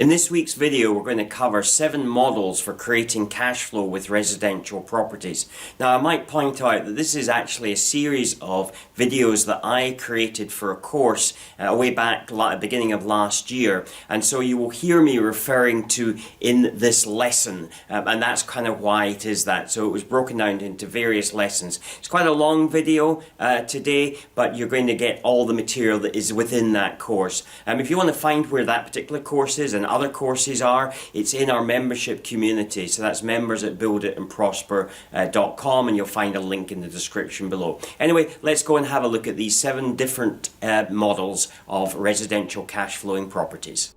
In this week's video, we're going to cover 7 models for creating cash flow with residential properties. Now, I might point out that this is actually a series of videos that I created for a course way back at the beginning of last year, and so you will hear me referring to in this lesson, and that's kind of why it is that. So it was broken down into various lessons. It's quite a long video today, but you're going to get all the material that is within that course. If you want to find where that particular course is and other courses are, it's in our membership community. So that's members at builditandprosper.com, and you'll find a link in the description below. Anyway, let's go and have a look at these 7 different models of residential cash flowing properties.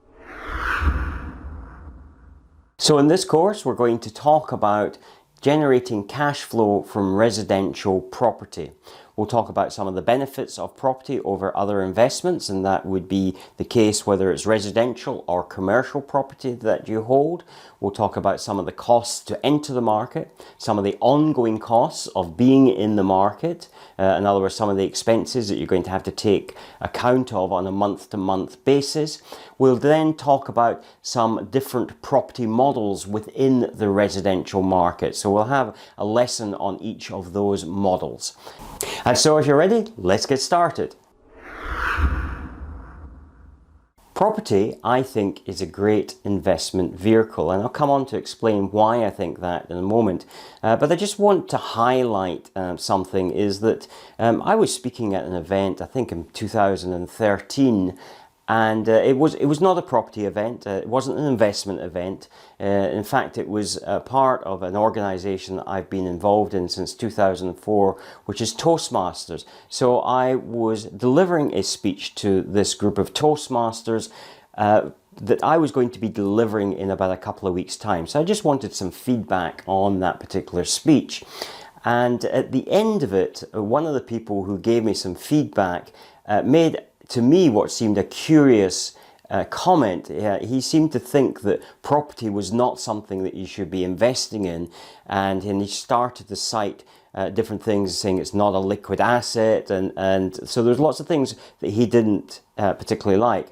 So in this course, we're going to talk about generating cash flow from residential property. We'll talk about some of the benefits of property over other investments, and that would be the case whether it's residential or commercial property that you hold. We'll talk about some of the costs to enter the market, some of the ongoing costs of being in the market, in other words, some of the expenses that you're going to have to take account of on a month-to-month basis. We'll then talk about some different property models within the residential market. So we'll have a lesson on each of those models. And so if you're ready, let's get started. Property, I think, is a great investment vehicle, and I'll come on to explain why I think that in a moment. But I just want to highlight something, is that I was speaking at an event, I think in 2013, and it was not a property event, it wasn't an investment event. In fact, it was a part of an organization that I've been involved in since 2004, which is Toastmasters. So I was delivering a speech to this group of Toastmasters that I was going to be delivering in about a couple of weeks' time. So I just wanted some feedback on that particular speech. And at the end of it, one of the people who gave me some feedback made to me what seemed a curious comment. He seemed to think that property was not something that you should be investing in, and he started to cite different things, saying it's not a liquid asset, and so there's lots of things that he didn't particularly like.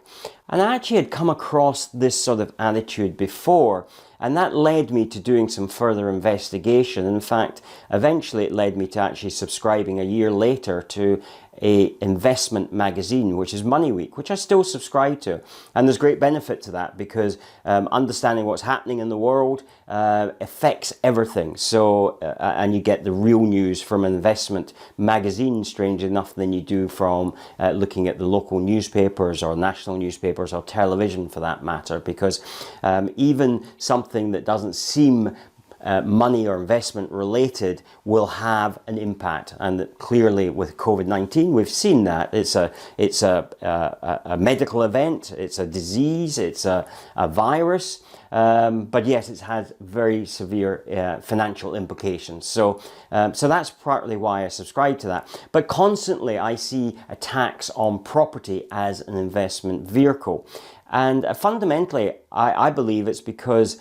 And I actually had come across this sort of attitude before, and that led me to doing some further investigation. In fact, eventually it led me to actually subscribing a year later to a investment magazine, which is Money Week, which I still subscribe to. And there's great benefit to that, because understanding what's happening in the world affects everything. So, and you get the real news from an investment magazine, strangely enough, than you do from looking at the local newspapers or national newspapers or television for that matter, because even something that doesn't seem money or investment related will have an impact, and clearly with COVID-19 we've seen that it's a medical event, it's a disease, it's a virus, but yes, it's had very severe financial implications. So that's partly why I subscribe to that. But constantly I see attacks on property as an investment vehicle, and fundamentally I believe it's because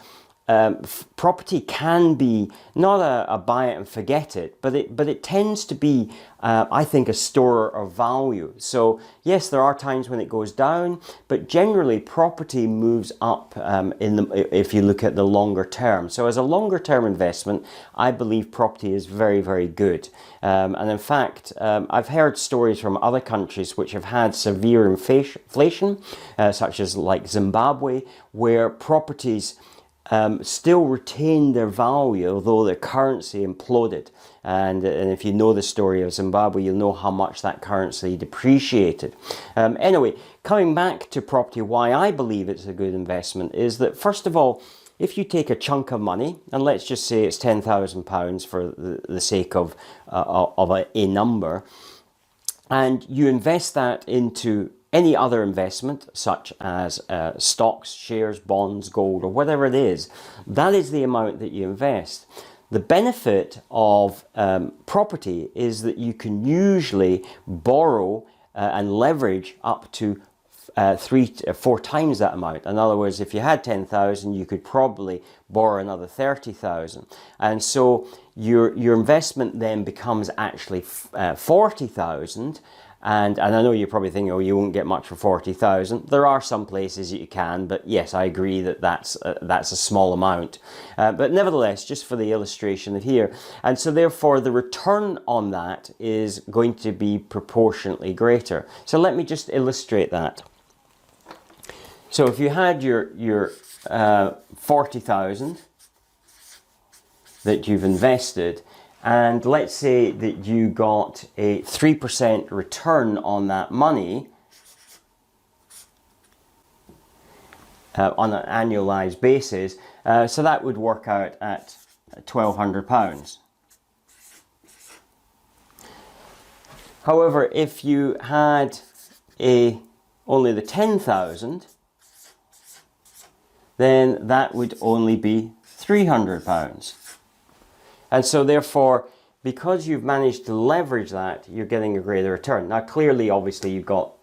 property can be not a buy it and forget it, but it tends to be, I think, a store of value. So yes, there are times when it goes down, but generally property moves up if you look at the longer term. So as a longer term investment, I believe property is very, very good. And in fact, I've heard stories from other countries which have had severe inflation, such as like Zimbabwe, where properties still retain their value, although their currency imploded. And if you know the story of Zimbabwe, you'll know how much that currency depreciated. Anyway, coming back to property, why I believe it's a good investment is that, first of all, if you take a chunk of money, and let's just say it's £10,000 for the sake of a number, and you invest that into any other investment, such as stocks, shares, bonds, gold, or whatever it is, that is the amount that you invest. The benefit of property is that you can usually borrow and leverage up to 3 or 4 times that amount. In other words, if you had 10,000, you could probably borrow another 30,000, and so your investment then becomes actually 40,000. And I know you're probably thinking, oh, you won't get much for 40,000. There are some places that you can, but yes, I agree that that's a small amount. But nevertheless, just for the illustration of here, and so therefore the return on that is going to be proportionately greater. So let me just illustrate that. So if you had your 40,000 that you've invested, and let's say that you got a 3% return on that money on an annualized basis, so that would work out at £1,200. However, if you had only the 10,000, then that would only be £300. And so therefore, because you've managed to leverage that, you're getting a greater return. Now clearly, obviously, you've got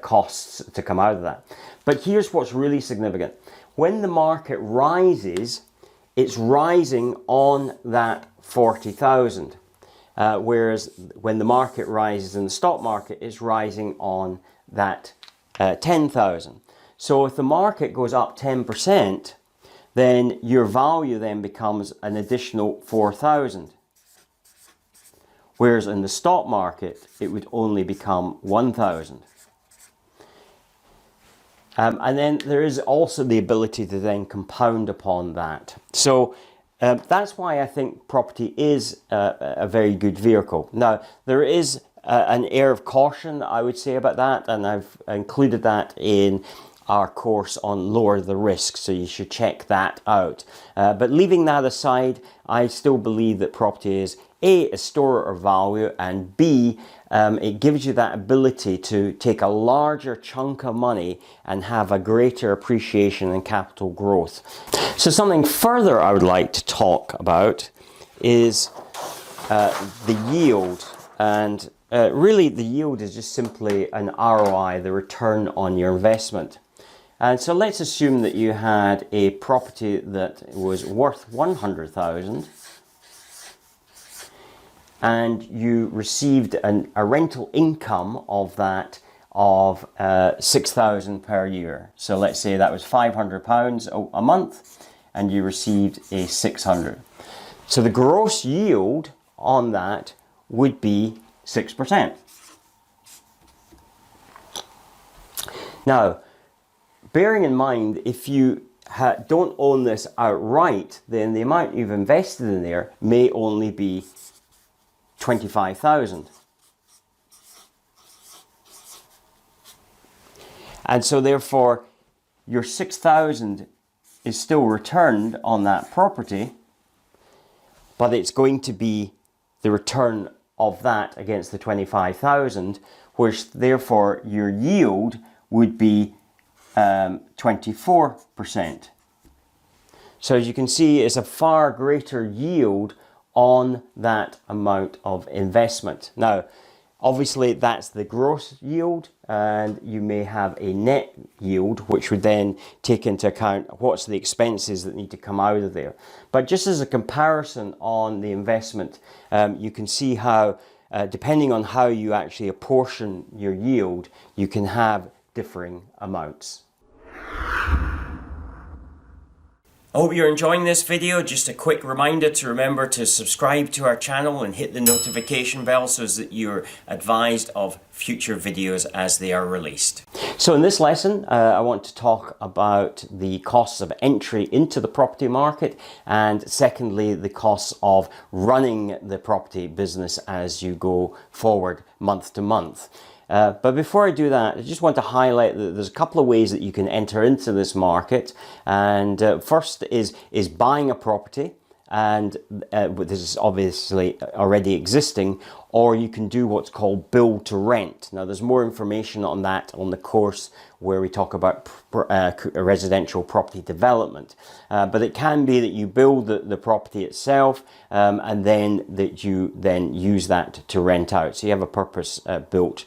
costs to come out of that. But here's what's really significant. When the market rises, it's rising on that 40,000. Whereas when the market rises in the stock market, it's rising on that 10,000. So if the market goes up 10%, then your value then becomes an additional 4,000. Whereas in the stock market, it would only become 1,000. And then there is also the ability to then compound upon that. So that's why I think property is a very good vehicle. Now, there is an air of caution, I would say, about that, and I've included that in our course on Lower the Risk, so you should check that out. But leaving that aside, I still believe that property is A, a store of value, and B, it gives you that ability to take a larger chunk of money and have a greater appreciation and capital growth. So something further I would like to talk about is the yield. And really the yield is just simply an ROI, the return on your investment. And so let's assume that you had a property that was worth 100,000 and you received a rental income of that of 6,000 per year. So let's say that was £500 a month and you received a 600. So the gross yield on that would be 6%. Now, bearing in mind, if you don't own this outright, then the amount you've invested in there may only be 25,000. And so therefore, your 6,000 is still returned on that property, but it's going to be the return of that against the 25,000, which therefore your yield would be 24%. So as you can see, it's a far greater yield on that amount of investment. Now, obviously that's the gross yield, and you may have a net yield, which would then take into account what's the expenses that need to come out of there. But just as a comparison on the investment, you can see how, depending on how you actually apportion your yield, you can have differing amounts. I hope you're enjoying this video. Just a quick reminder to remember to subscribe to our channel and hit the notification bell so that you're advised of future videos as they are released. So in this lesson, I want to talk about the costs of entry into the property market, and secondly, the costs of running the property business as you go forward month to month. But before I do that, I just want to highlight that there's a couple of ways that you can enter into this market. And first is buying a property, and this is obviously already existing, or you can do what's called build to rent. Now there's more information on that on the course where we talk about residential property development. But it can be that you build the property itself, and then that you then use that to rent out. So you have a purpose built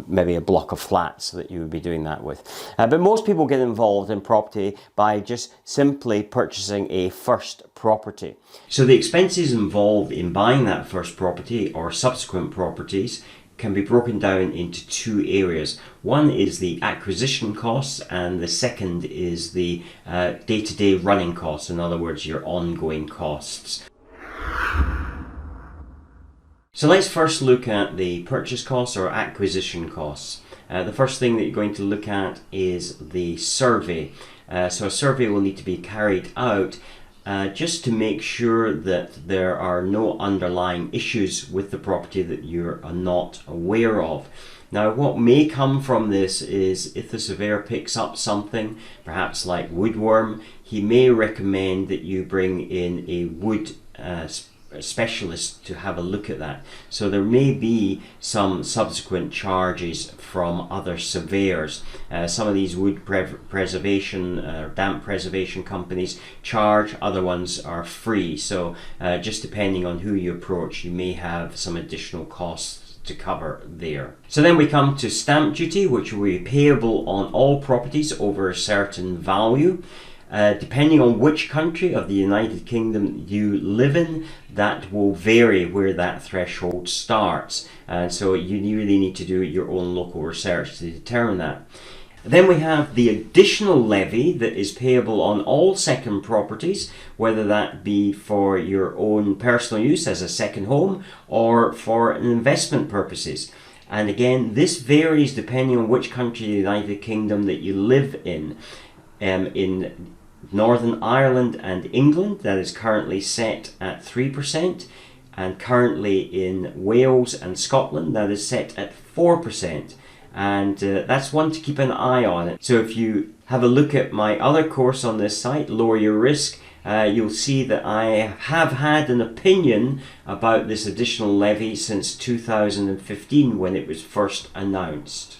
maybe a block of flats that you would be doing that with. But most people get involved in property by just simply purchasing a first property. So the expenses involved in buying that first property or subsequent properties can be broken down into two areas. One is the acquisition costs, and the second is the day-to-day running costs, in other words, your ongoing costs. So let's first look at the purchase costs or acquisition costs. The first thing that you're going to look at is the survey. So a survey will need to be carried out just to make sure that there are no underlying issues with the property that you're not aware of. Now, what may come from this is if the surveyor picks up something, perhaps like woodworm, he may recommend that you bring in a wood specialist to have a look at that. So there may be some subsequent charges from other surveyors. Some of these wood preservation damp preservation companies charge, other ones are free. So just depending on who you approach, you may have some additional costs to cover there. So then we come to stamp duty, which will be payable on all properties over a certain value. Depending on which country of the United Kingdom you live in, that will vary where that threshold starts. And so you really need to do your own local research to determine that. Then we have the additional levy that is payable on all second properties, whether that be for your own personal use as a second home or for investment purposes. And again, this varies depending on which country of the United Kingdom that you live in. In Northern Ireland and England, that is currently set at 3%, and currently in Wales and Scotland, that is set at 4%. And that's one to keep an eye on. So if you have a look at my other course on this site, Lower Your Risk, you'll see that I have had an opinion about this additional levy since 2015 when it was first announced.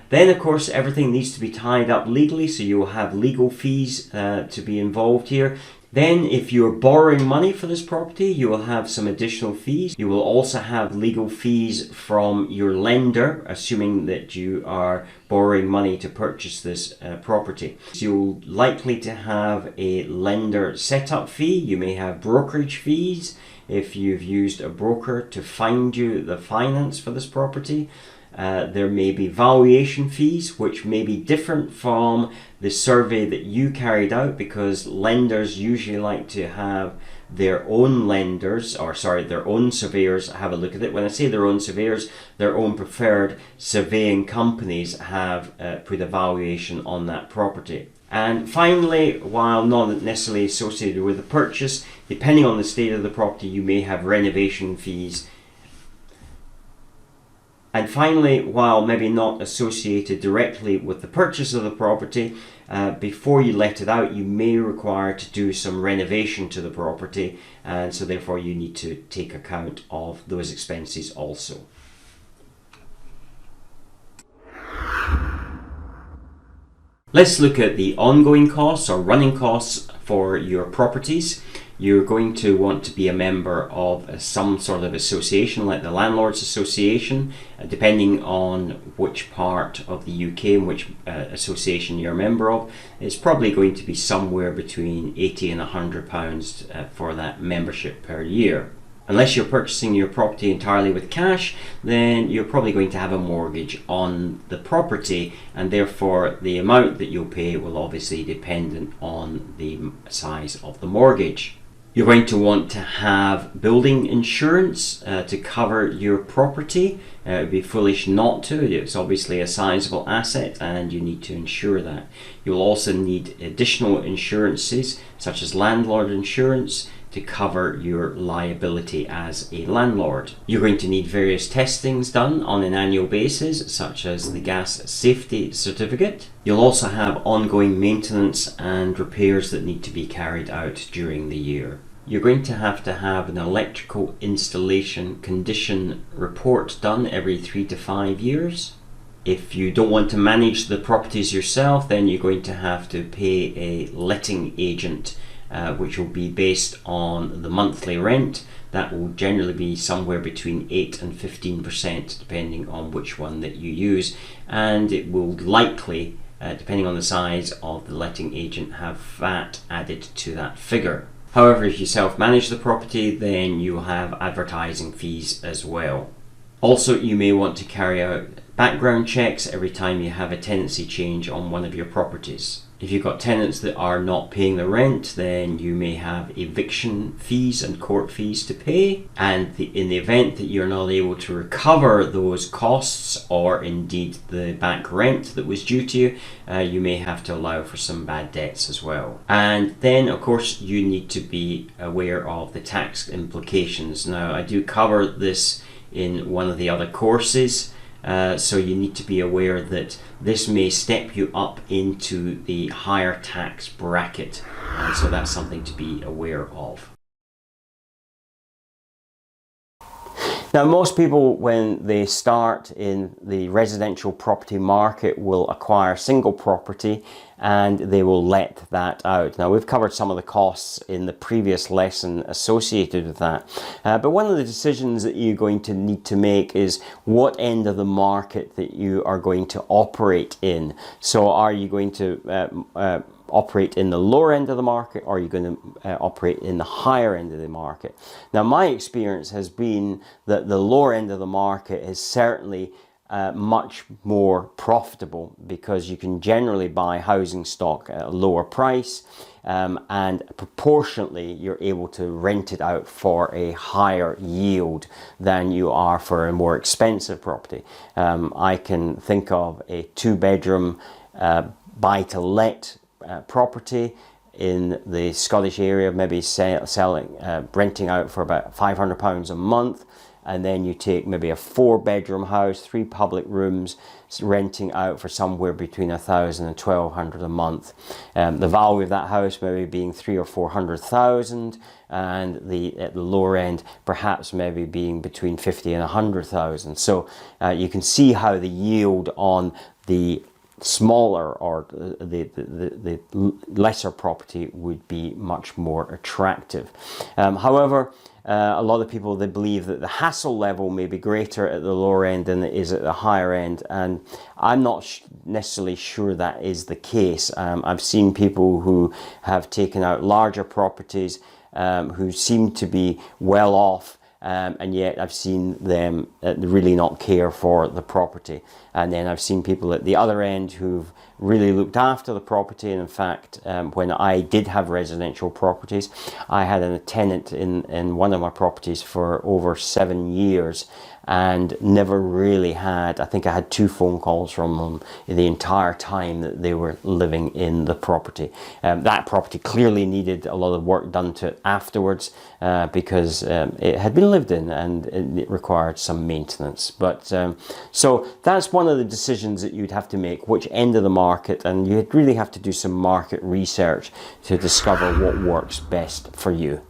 Then of course everything needs to be tied up legally, so you'll have legal fees to be involved here. Then if you're borrowing money for this property, you will have some additional fees. You will also have legal fees from your lender, assuming that you are borrowing money to purchase this property. So you'll likely to have a lender setup fee. You may have brokerage fees if you've used a broker to find you the finance for this property. There may be valuation fees, which may be different from the survey that you carried out, because lenders usually like to have their own their own surveyors have a look at it. When I say their own surveyors, their own preferred surveying companies have put a valuation on that property. And finally, while not necessarily associated with the purchase, depending on the state of the property, you may have renovation fees. And finally, while maybe not associated directly with the purchase of the property, before you let it out, you may require to do some renovation to the property, and so therefore you need to take account of those expenses also. Let's look at the ongoing costs or running costs for your properties. You're going to want to be a member of some sort of association like the Landlords Association, depending on which part of the UK and which association you're a member of. It's probably going to be somewhere between £80 and £100 for that membership per year. Unless you're purchasing your property entirely with cash, then you're probably going to have a mortgage on the property, and therefore the amount that you'll pay will obviously be dependent on the size of the mortgage. You're going to want to have building insurance to cover your property. It would be foolish not to. It's obviously a sizable asset and you need to insure that. You'll also need additional insurances such as landlord insurance to cover your liability as a landlord. You're going to need various testings done on an annual basis, such as the gas safety certificate. You'll also have ongoing maintenance and repairs that need to be carried out during the year. You're going to have an electrical installation condition report done every 3 to 5 years. If you don't want to manage the properties yourself, then you're going to have to pay a letting agent, which will be based on the monthly rent. That will generally be somewhere between 8 and 15%, depending on which one that you use, and it will likely, depending on the size of the letting agent, have VAT added to that figure. However, if you self-manage the property, then you'll have advertising fees as well. Also, you may want to carry out background checks every time you have a tenancy change on one of your properties. If you've got tenants that are not paying the rent, then you may have eviction fees and court fees to pay. And in the event that you're not able to recover those costs, or indeed the back rent that was due to you, you may have to allow for some bad debts as well. And then, of course, you need to be aware of the tax implications. Now, I do cover this in one of the other courses. So you need to be aware that this may step you up into the higher tax bracket, and so that's something to be aware of. Now, most people, when they start in the residential property market, will acquire single property and they will let that out. Now, we've covered some of the costs in the previous lesson associated with that. But one of the decisions that you're going to need to make is what end of the market that you are going to operate in. So are you going to operate in the lower end of the market, or are you going to operate in the higher end of the market? Now, my experience has been that the lower end of the market is certainly much more profitable, because you can generally buy housing stock at a lower price, and proportionately you're able to rent it out for a higher yield than you are for a more expensive property. I can think of a 2-bedroom buy-to-let property in the Scottish area, maybe renting out for about £500 a month, and then you take maybe a 4-bedroom house, 3 public rooms, renting out for somewhere between £1,000 and £1,200 a month. The value of that house maybe being 300,000 or 400,000, and at the lower end perhaps maybe being between 50 and 100,000. So you can see how the yield on the smaller or the lesser property would be much more attractive. However, a lot of people, they believe that the hassle level may be greater at the lower end than it is at the higher end, and I'm not necessarily sure that is the case. I've seen people who have taken out larger properties who seem to be well off, and yet I've seen them really not care for the property. And then I've seen people at the other end who've really looked after the property. And in fact, when I did have residential properties, I had a tenant in one of my properties for over 7 years, and never really had, I think I had 2 phone calls from them the entire time that they were living in the property. That property clearly needed a lot of work done to it afterwards, because it had been lived in and it required some maintenance. But so that's one of the decisions that you'd have to make, which end of the market, and you'd really have to do some market research to discover what works best for you.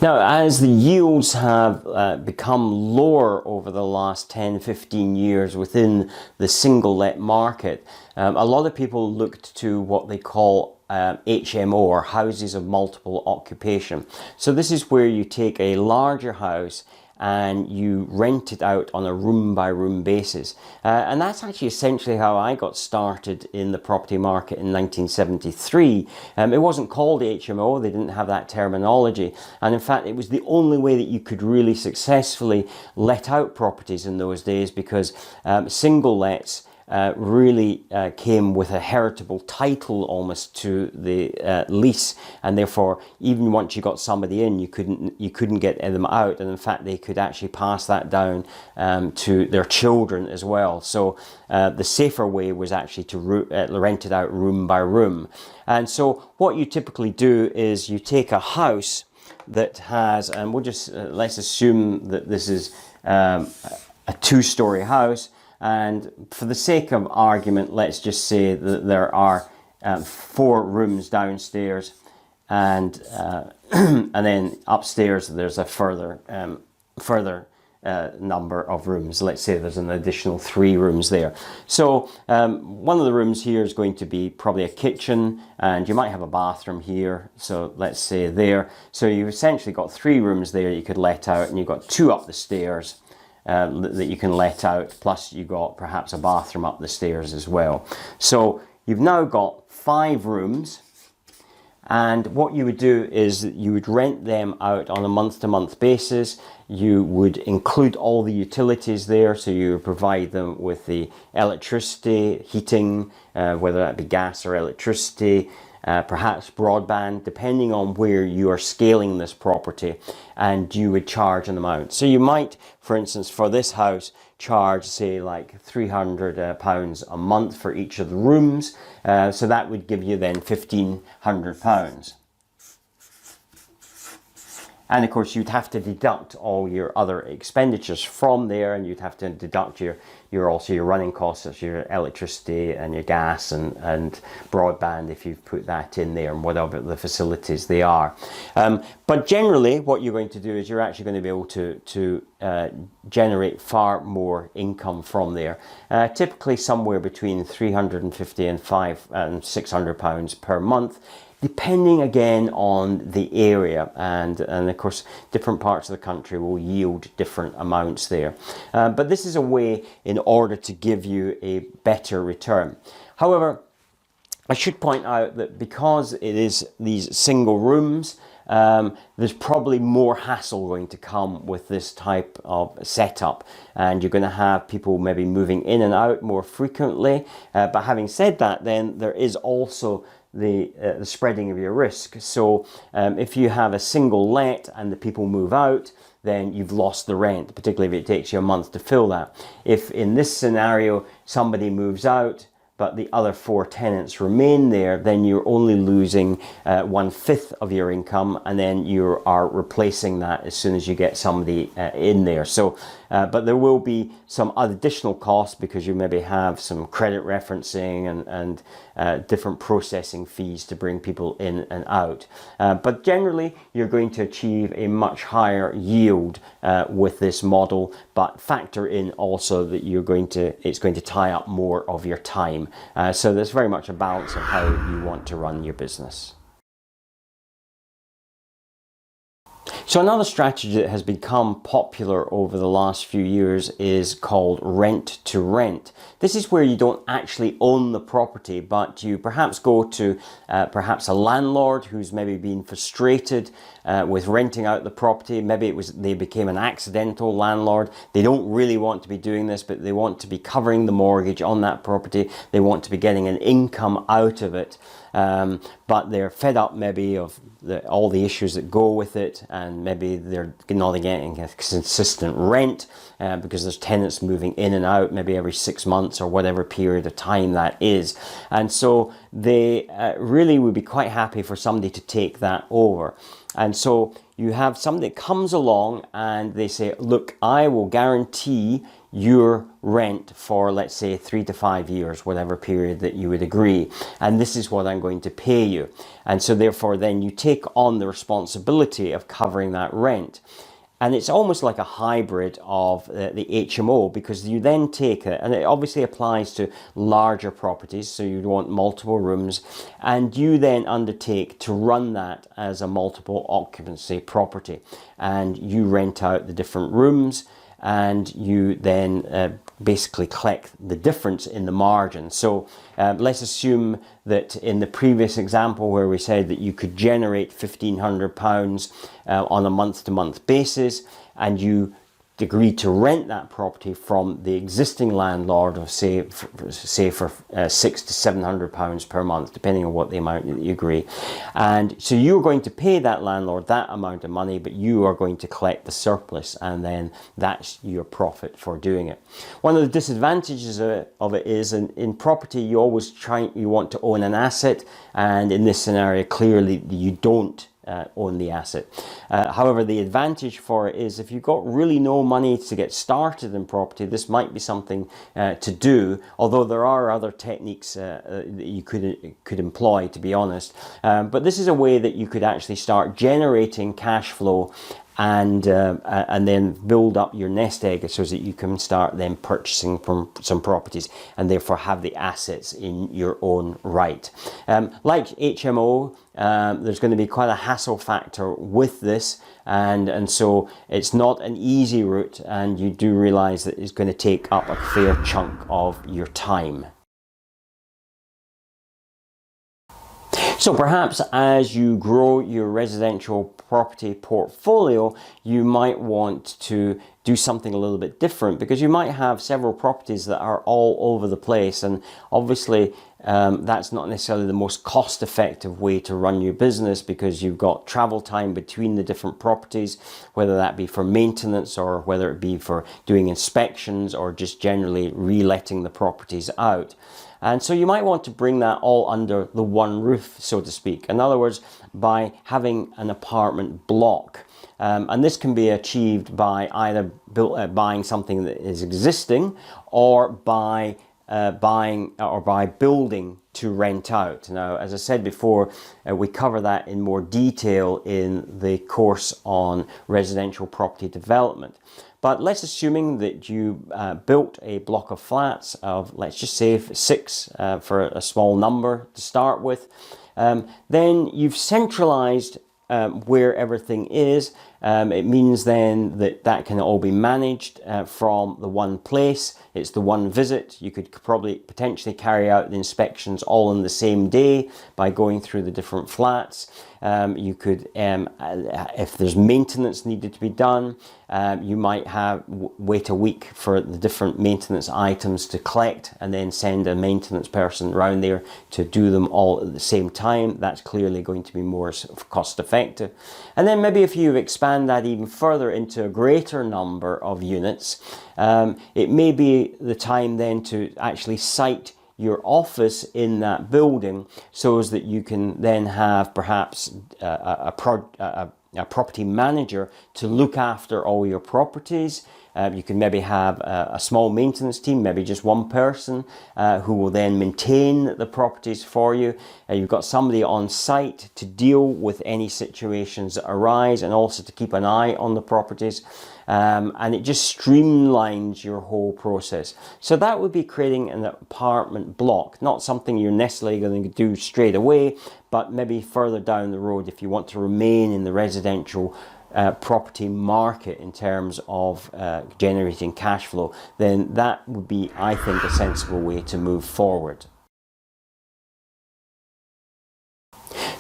Now, as the yields have become lower over the last 10-15 years within the single let market, a lot of people looked to what they call HMO, or houses of multiple occupation. So this is where you take a larger house and you rent it out on a room by room basis. And that's actually essentially how I got started in the property market in 1973. It wasn't called HMO, they didn't have that terminology. And in fact, it was the only way that you could really successfully let out properties in those days, because single lets really came with a heritable title almost to the lease, and therefore even once you got somebody in, you couldn't get them out, and in fact they could actually pass that down to their children as well. So the safer way was actually to rent it out room by room. And so what you typically do is you take a house that has, and we'll just let's assume that this is a 2-story house. And for the sake of argument, let's just say that there are 4 rooms downstairs, and and then upstairs there's a further number of rooms. Let's say there's an additional 3 rooms there. So one of the rooms here is going to be probably a kitchen, and you might have a bathroom here. So let's say there. So you've essentially got 3 rooms there you could let out, and you've got 2 up the stairs that you can let out, plus you got perhaps a bathroom up the stairs as well. So you've now got 5 rooms, And what you would do is that you would rent them out on a month-to-month basis. You would include all the utilities there, so you would provide them with the electricity, heating, whether that be gas or electricity, perhaps broadband, depending on where you are scaling this property, and you would charge an amount. So you might, for instance, for this house, charge say like £300 a month for each of the rooms, so that would give you then £1,500. And of course you'd have to deduct all your other expenditures from there, and you'd have to deduct also your running costs, such as your electricity and your gas and broadband, if you've put that in there, and whatever the facilities they are. But generally what you're going to do is you're actually going to be able to generate far more income from there. Typically somewhere between £350 and £600 per month, depending again on the area, and of course different parts of the country will yield different amounts there. But this is a way in order to give you a better return. However, I should point out that because it is these single rooms, there's probably more hassle going to come with this type of setup, and you're going to have people maybe moving in and out more frequently. But having said that, then there is also the spreading of your risk. So if you have a single let and the people move out, then you've lost the rent, particularly if it takes you a month to fill that. If in this scenario somebody moves out but the other 4 tenants remain there, then you're only losing 1/5 of your income, and then you are replacing that as soon as you get somebody in there. So, but there will be some additional costs because you maybe have some credit referencing and different processing fees to bring people in and out. But generally, you're going to achieve a much higher yield with this model, but factor in also that it's going to tie up more of your time. So there's very much a balance of how you want to run your business. So another strategy that has become popular over the last few years is called rent to rent. This is where you don't actually own the property, but you perhaps go to perhaps a landlord who's maybe been frustrated with renting out the property. Maybe they became an accidental landlord. They don't really want to be doing this, but they want to be covering the mortgage on that property. They want to be getting an income out of it. But they're fed up maybe of all the issues that go with it, and maybe they're not getting a consistent rent because there's tenants moving in and out maybe every 6 months or whatever period of time that is. And so they really would be quite happy for somebody to take that over. And so you have somebody that comes along and they say, look, I will guarantee your rent for, let's say, 3 to 5 years, whatever period that you would agree, and this is what I'm going to pay you. And so therefore then you take on the responsibility of covering that rent. And it's almost like a hybrid of the HMO, because you then take it, and it obviously applies to larger properties, so you'd want multiple rooms, and you then undertake to run that as a multiple occupancy property, and you rent out the different rooms, and you then basically collect the difference in the margin. So let's assume that in the previous example where we said that you could generate £1,500 on a month-to-month basis, and you agreed to rent that property from the existing landlord of say for £600 to £700 per month, depending on what the amount that you agree. And so you're going to pay that landlord that amount of money, but you are going to collect the surplus, and then that's your profit for doing it. One of the disadvantages of it is in property, you want to own an asset, and in this scenario, clearly you don't own the asset. However, the advantage for it is if you've got really no money to get started in property, this might be something to do, although there are other techniques that you could employ, to be honest. But this is a way that you could actually start generating cash flow and then build up your nest egg so that you can start then purchasing from some properties and therefore have the assets in your own right. Like HMO, there's going to be quite a hassle factor with this, and so it's not an easy route, and you do realize that it's going to take up a fair chunk of your time. So perhaps as you grow your residential property portfolio, you might want to do something a little bit different, because you might have several properties that are all over the place, and obviously that's not necessarily the most cost-effective way to run your business, because you've got travel time between the different properties, whether that be for maintenance or whether it be for doing inspections or just generally re-letting the properties out. And so you might want to bring that all under the one roof, so to speak. In other words, by having an apartment block. And this can be achieved by either buying something that is existing, or by building to rent out. Now, as I said before, we cover that in more detail in the course on residential property development. But let's assuming that you built a block of flats of, let's just say, 6 for a small number to start with. Then you've centralized where everything is. It means then that that can all be managed from the one place. It's the one visit. You could probably potentially carry out the inspections all in the same day by going through the different flats. You could, if there's maintenance needed to be done, you might wait a week for the different maintenance items to collect, and then send a maintenance person around there to do them all at the same time. That's clearly going to be more cost effective. And then maybe if you expand that even further into a greater number of units, it may be the time then to actually site your office in that building, so as that you can then have perhaps a property manager to look after all your properties. You can maybe have a small maintenance team, maybe just one person who will then maintain the properties for you. You've got somebody on site to deal with any situations that arise, and also to keep an eye on the properties. And it just streamlines your whole process. So that would be creating an apartment block, not something you're necessarily going to do straight away, but maybe further down the road if you want to remain in the residential property market in terms of generating cash flow. Then that would be, I think, a sensible way to move forward.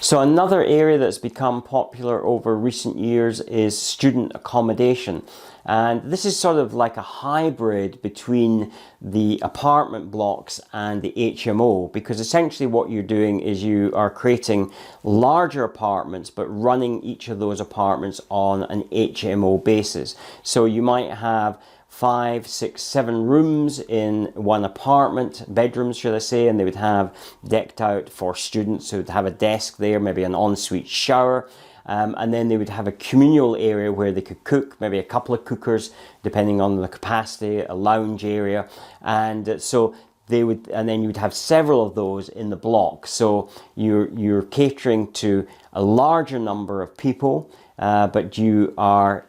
So another area that's become popular over recent years is student accommodation. And this is sort of like a hybrid between the apartment blocks and the HMO, because essentially what you're doing is you are creating larger apartments, but running each of those apartments on an HMO basis. So you might have 5, 6, 7 rooms in one apartment, bedrooms should I say, and they would have decked out for students who would have a desk there, maybe an ensuite shower, and then they would have a communal area where they could cook, maybe a couple of cookers depending on the capacity, a lounge area, and so they would, and then you would have several of those in the block. So you're catering to a larger number of people, but you are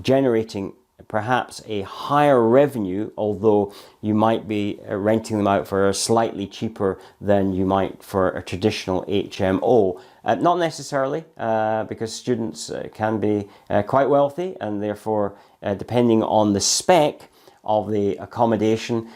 generating perhaps a higher revenue, although you might be renting them out for slightly cheaper than you might for a traditional HMO. Not necessarily, because students can be quite wealthy, and therefore, depending on the spec of the accommodation,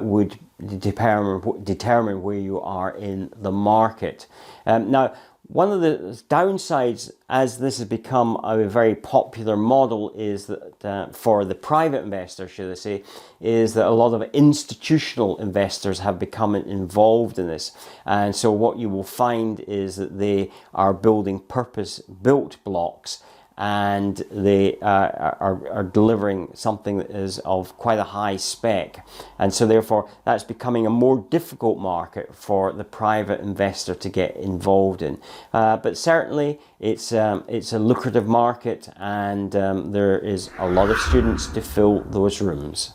would determine where you are in the market. Now, one of the downsides, as this has become a very popular model, is that for the private investor, should I say, is that a lot of institutional investors have become involved in this. And so what you will find is that they are building purpose-built blocks, and they are delivering something that is of quite a high spec, and so therefore that's becoming a more difficult market for the private investor to get involved in. But certainly it's a lucrative market, and there is a lot of students to fill those rooms.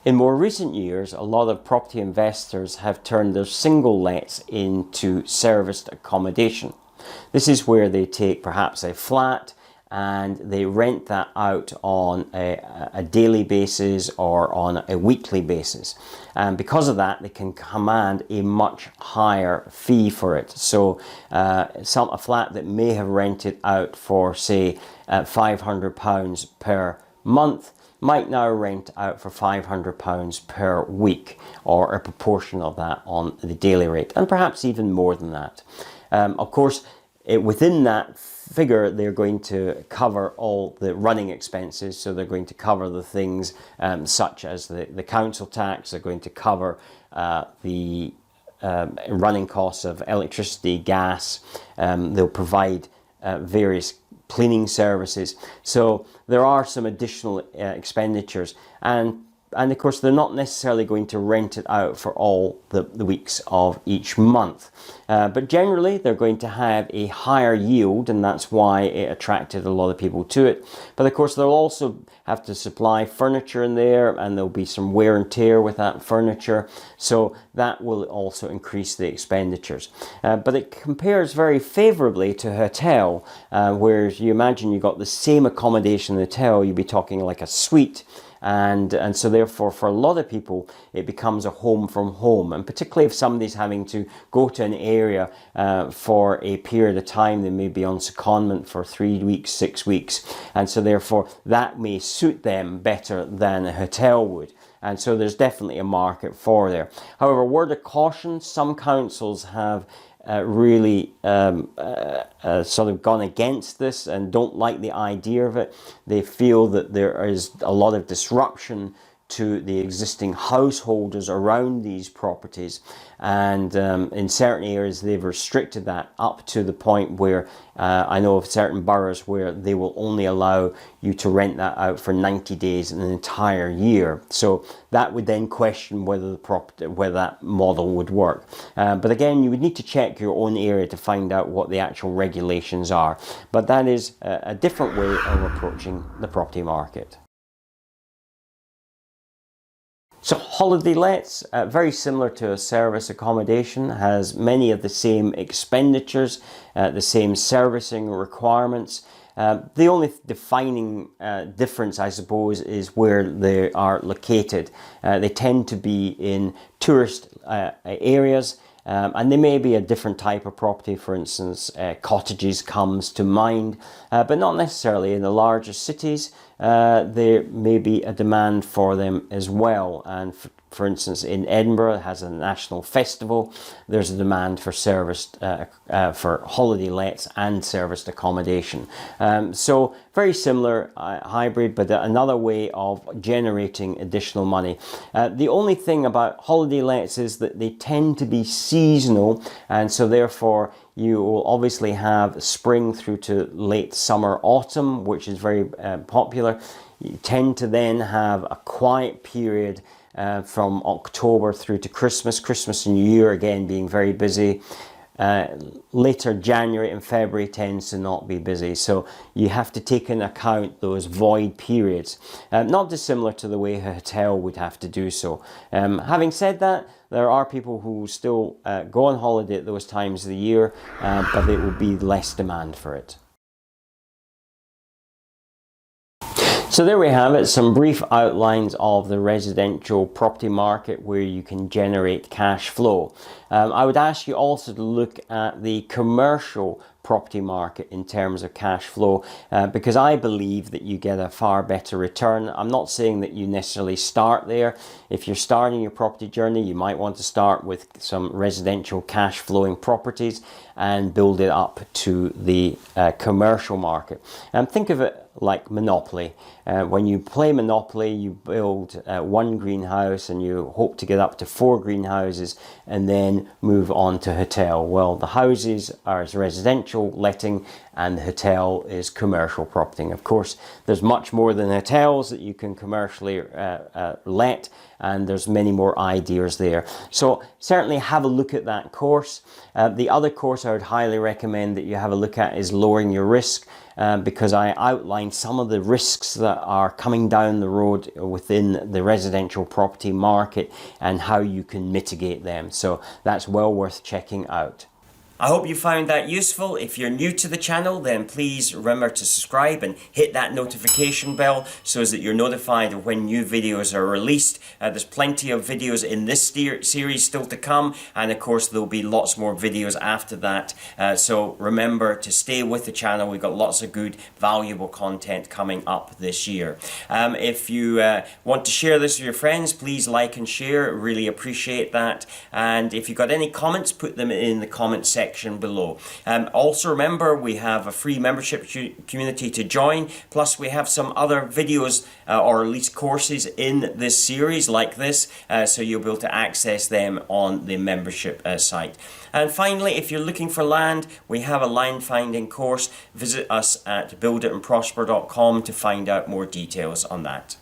In more recent years, a lot of property investors have turned their single lets into serviced accommodation. This is where they take perhaps a flat and they rent that out on a daily basis or on a weekly basis. And because of that, they can command a much higher fee for it. So a flat that may have rented out for, say, £500 per month might now rent out for £500 per week, or a proportion of that on the daily rate, and perhaps even more than that. Of course, within that figure, they're going to cover all the running expenses. So they're going to cover the things such as the council tax. They're going to cover the running costs of electricity, gas. They'll provide various cleaning services. So there are some additional expenditures, and of course they're not necessarily going to rent it out for all the weeks of each month, but generally they're going to have a higher yield, and that's why it attracted a lot of people to it. But of course they'll also have to supply furniture in there, and there'll be some wear and tear with that furniture, so that will also increase the expenditures. But it compares very favorably to a hotel, whereas you imagine you've got the same accommodation in the hotel, you'd be talking like a suite. And so therefore for a lot of people it becomes a home from home, and particularly if somebody's having to go to an area for a period of time. They may be on secondment for 3 weeks, 6 weeks, and so therefore that may suit them better than a hotel would. And so there's definitely a market for there. However, word of caution, some councils have really sort of gone against this and don't like the idea of it. They feel that there is a lot of disruption to the existing householders around these properties, and in certain areas they've restricted that up to the point where I know of certain boroughs where they will only allow you to rent that out for 90 days in an entire year. So that would then question whether whether that model would work. But again, you would need to check your own area to find out what the actual regulations are. But that is a different way of approaching the property market. So holiday lets, very similar to a service accommodation, has many of the same expenditures, the same servicing requirements. The only defining difference, I suppose, is where they are located. They tend to be in tourist areas, and they may be a different type of property. For instance, cottages comes to mind, but not necessarily in the larger cities. There may be a demand for them as well, and for instance in Edinburgh, it has a national festival. There's a demand for serviced for holiday lets and serviced accommodation. So very similar hybrid, but another way of generating additional money. The only thing about holiday lets is that they tend to be seasonal, and so therefore you will obviously have spring through to late summer, autumn, which is very popular. You tend to then have a quiet period from October through to Christmas and New Year again being very busy. Later January and February tends to not be busy, so you have to take into account those void periods, not dissimilar to the way a hotel would have to do so. Having said that, there are people who still go on holiday at those times of the year, but it will be less demand for it. So there we have it, some brief outlines of the residential property market where you can generate cash flow. I would ask you also to look at the commercial property market in terms of cash flow, because I believe that you get a far better return. I'm not saying that you necessarily start there. If you're starting your property journey, you might want to start with some residential cash flowing properties and build it up to the commercial market. Think of it like Monopoly. When you play Monopoly, you build one greenhouse and you hope to get up to 4 greenhouses and then move on to hotel. Well, the houses are as residential letting and the hotel is commercial property. Of course, there's much more than hotels that you can commercially let, and there's many more ideas there. So certainly have a look at that course. The other course I would highly recommend that you have a look at is Lowering Your Risk, because I outlined some of the risks that are coming down the road within the residential property market and how you can mitigate them. So that's well worth checking out. I hope you found that useful. If you're new to the channel, then please remember to subscribe and hit that notification bell so that you're notified of when new videos are released. There's plenty of videos in this series still to come, and of course there'll be lots more videos after that. So remember to stay with the channel. We've got lots of good, valuable content coming up this year. If you want to share this with your friends, please like and share. Really appreciate that. And if you've got any comments, put them in the comment section below. Also remember, we have a free membership community to join, plus we have some other videos or at least courses in this series like this, so you'll be able to access them on the membership site. And finally, if you're looking for land, we have a land finding course. Visit us at builditandprosper.com to find out more details on that.